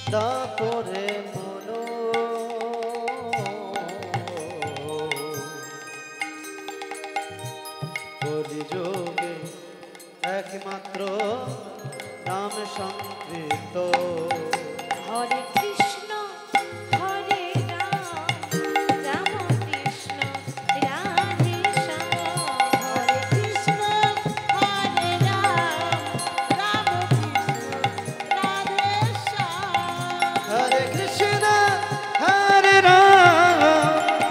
তারপরে কলিযুগে একমাত্র নাম সংকৃত হরে কৃষ্ণ হরে রাম রাম কৃষ্ণ রাধে শ্যাম হরে কৃষ্ণ হরে রাম রাম কৃষ্ণ রাধে শ্যাম হরে কৃষ্ণ হরে রাম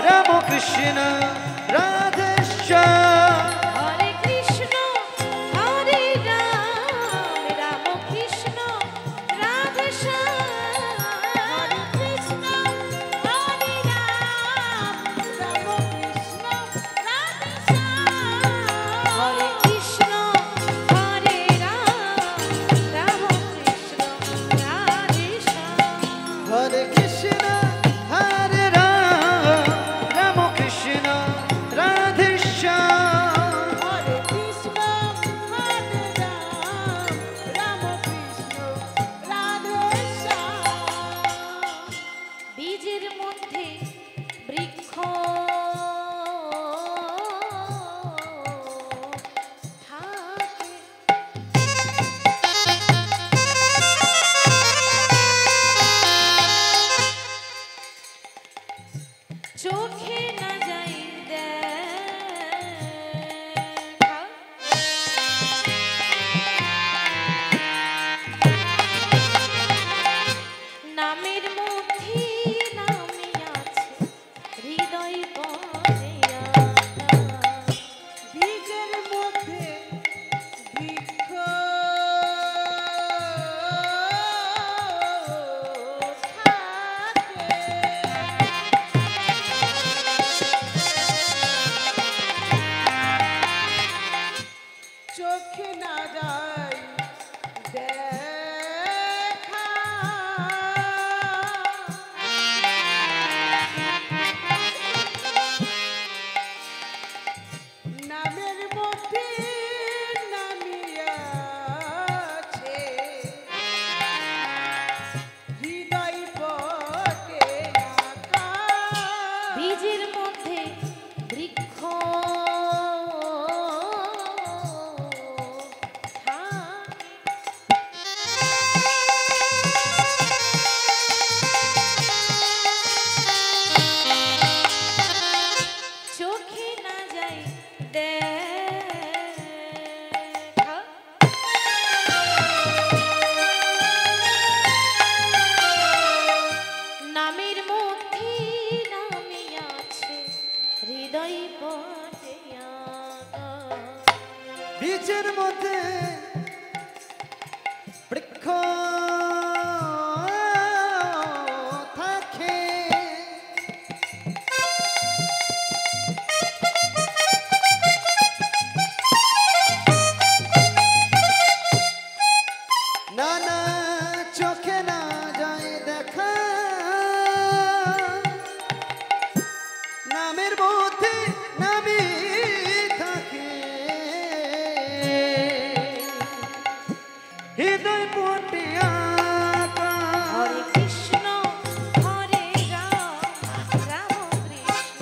রাম কৃষ্ণ রাধে শ্যাম হরে কৃষ্ণ হরে রাম রাম কৃষ্ণ রাধে শ্যাম হরে কৃষ্ণ হরে রাম রাম কৃষ্ণ রাধে শ্যাম হরে কৃষ্ণ হরে রাম রাম কৃষ্ণ রাধে শ্যাম হরে কৃষ্ণ হরে রাম রাম কৃষ্ণ রাধে শ্যাম হরে কৃষ্ণ হরে রাম রাম কৃষ্ণ রাধে শ্যাম বীজের মধ্যে বৃক্ষ থাকে চোখে না যাই দেখা নামের মধ্যে নামে আছে হৃদয় পড়ে বীজের মধ্যে বৃক্ষ চোখে না যায় দেখা নামের মধ্যে নামিয়াছে হৃদয় পটে বীজের মধ্যে বৃক্ষ চোখে না যাই দেখা নামের মধ্যে নামে আছে হৃদয় পটে বীজের মধ্যে বৃক্ষ থাকে না না চোখে না যায় দেখা নামের মধ্যে নামে থাকে হৃদয় পটে আঁকা হরে কৃষ্ণ হরে রাম রাম কৃষ্ণ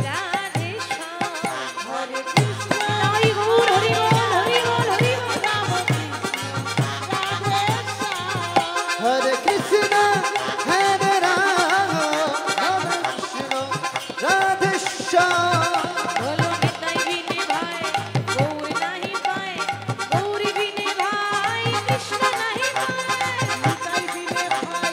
রাধে শ্যাম হরে কৃষ্ণ হরি বল হরি বল হরি বল হরি বল রাম কৃষ্ণ রাধে শ্যাম হরে কৃষ্ণ হরে রাম রাধে শ্যাম বলো নিতাই বিনে ভাই গৌর নাহি পায় গৌরী বিনে ভাই কৃষ্ণ নাহি পায় নিতাই বিনে ভাই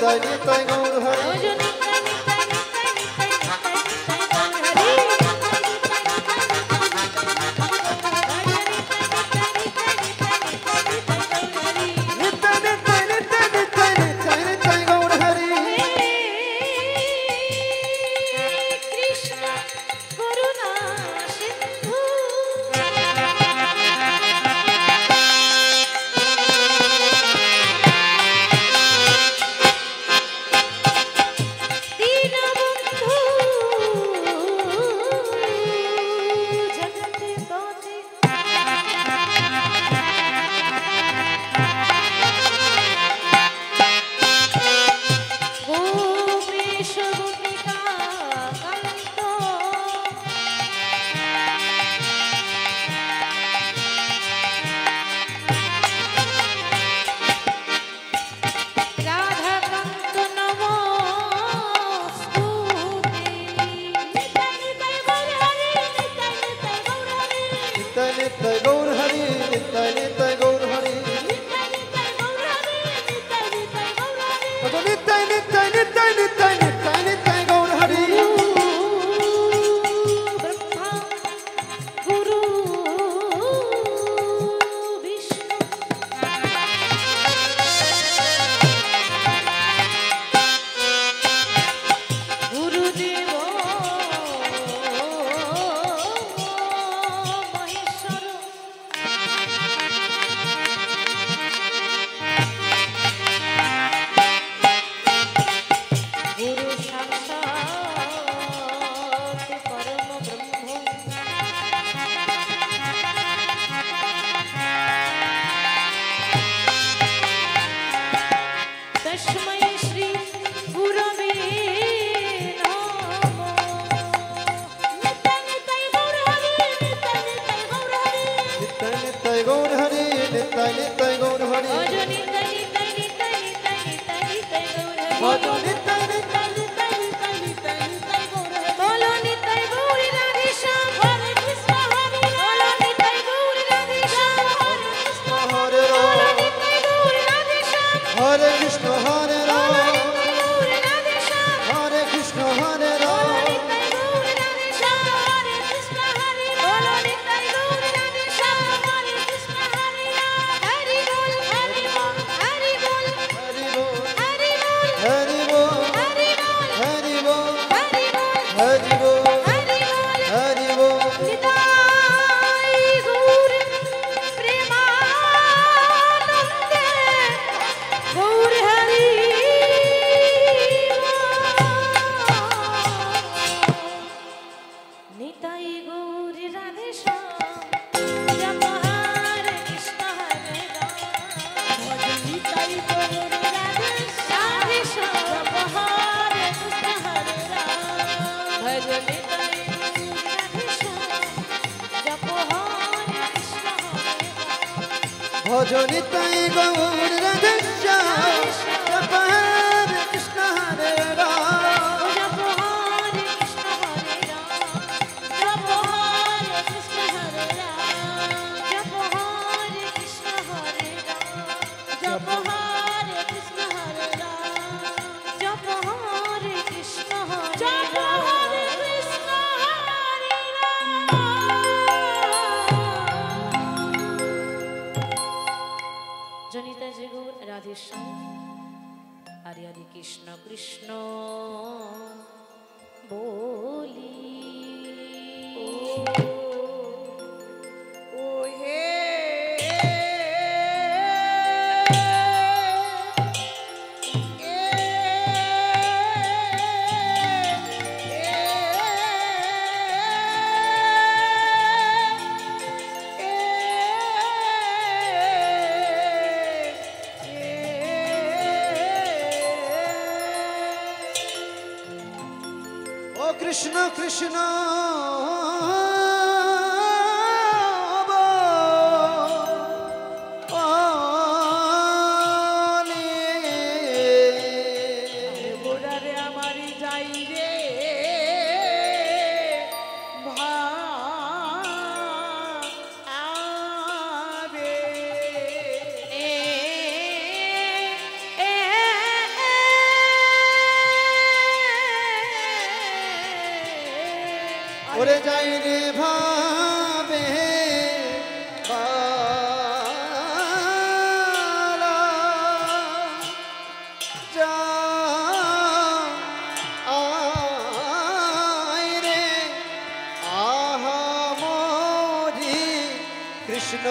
নিতাই নিতাই গৌর হরি ওজো নিতাই নিতাই নিতাই নিতাই নিতাই গৌর হরি কৃষ্ণ করুণা সিন্ধু দীনবন্ধু জগৎপতি গোপীশ গোপিকা কান্ত রাধাকান্ত নমস্তুতে নিতাই নিতাই গৌর হরি নিতাই নিতাই গৌর হরি নিতাই নিতাই গৌর হরি নিতাই নিতাই গৌর হরি নিতাই নিতাই গৌর হরি নিতাই নিতাই গৌর হরি ওজো নিতাই নিতাই নিতাই নিতাই নিতাই নিতাই গৌর হরি ব্রহ্মা গুরু বিষ্ণু গুরুদেব মহেশ্বর গুরু সাক্ষাৎ পরম ব্রহ্ম তস্मै শ্রী গুরবে নমঃ নিতাই নিতাই গৌর হরি নিতাই নিতাই গৌর হরি নিতাই নিতাই গৌর হরি নিতাই নিতাই গৌর হরি ওজো নিতাই নিতাই নিতাই নিতাই নিতাই নিতাই গৌর হরি ওজো নিতাই নিতাই নিতাই নিতাই নিতাই নিতাই গৌর হরি বলো নিতাই গৌর রাধে শ্যাম হরে কৃষ্ণ হরে বলো নিতাই গৌর রাধে শ্যাম হরে কৃষ্ণ হরে বলো রাম নিতাই গৌর রাধে শ্যাম হরে কৃষ্ণ হরে বলো রাম নিতাই গৌর রাধে শ্যাম হরে কৃষ্ণ হরে বলো রাম নিতাই গৌর রাধে শ্যাম হরে কৃষ্ণ হরে বলো নিতাই গৌর রাধে শ্যাম হরে কৃষ্ণ হরে হরি বল হরি বল হরি বল হরি বল হরি বল হরি বল হরি বল হরি বল হরি বল হরি বল হরি বল হরি বল নিতাই গৌর প্রেমানন্দে গৌর হরি নিতাই গৌর রাধে শ্যাম জপ হরে কৃষ্ণ হরে রাম নিতাই গৌর রাধে শ্যাম জপ হরে কৃষ্ণ হরে রাম ভজ নিতাই গৌর রাধে শ্যাম জপ হরে কৃষ্ণ হরে রাম ভজ নিতাই গৌর রাধে শ্যাম জপ হরে কৃষ্ণ হরে রাম জপ হরে কৃষ্ণ হরে রাম জপ হরে কৃষ্ণ হরে রাম জপ হরে কৃষ্ণ হরে রাম জপ হরে কৃষ্ণ হরে রাম জপ হরে কৃষ্ণ হরে জপ হরে কৃষ্ণ হরে রাম জনিতা জয় গৌর রাধেশ্যাম হরে হরে কৃষ্ণ কৃষ্ণ বলি ও হে ও কৃষ্ণ কৃষ্ণ গোড়ারে আমারই যাই রে ভাবে যাই রে ভাবে বালা যা আয় রে আহা মোরি কৃষ্ণ